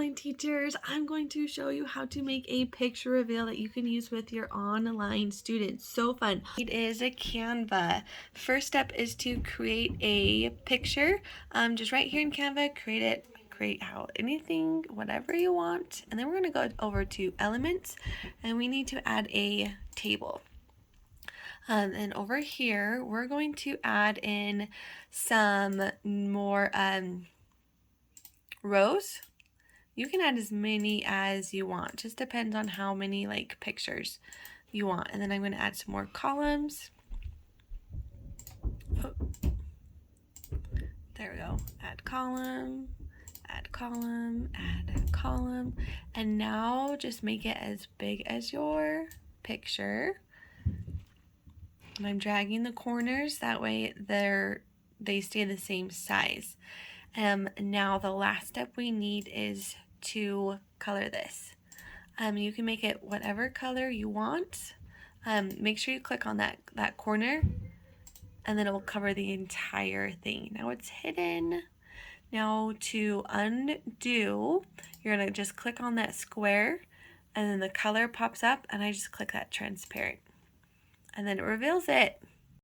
online teachers. I'm going to show you how to make a picture reveal that you can use with your online students. So fun. It is a Canva. First step is to create a picture. Just right here in Canva, create how anything, whatever you want. And then we're going to go over to elements and we need to add a table. And over here, we're going to add in some more rows. You can add as many as you want, just depends on how many like pictures you want. And then I'm going to add some more columns. Oh. There we go. Add column, add column, add column. And now just make it as big as your picture. And I'm dragging the corners, that way they stay the same size. Now the last step we need is to color this. You can make it whatever color you want. Make sure you click on that corner and then it will cover the entire thing. Now it's hidden. Now to undo, you're gonna just click on that square and then the color pops up and I just click that transparent. And then it reveals it.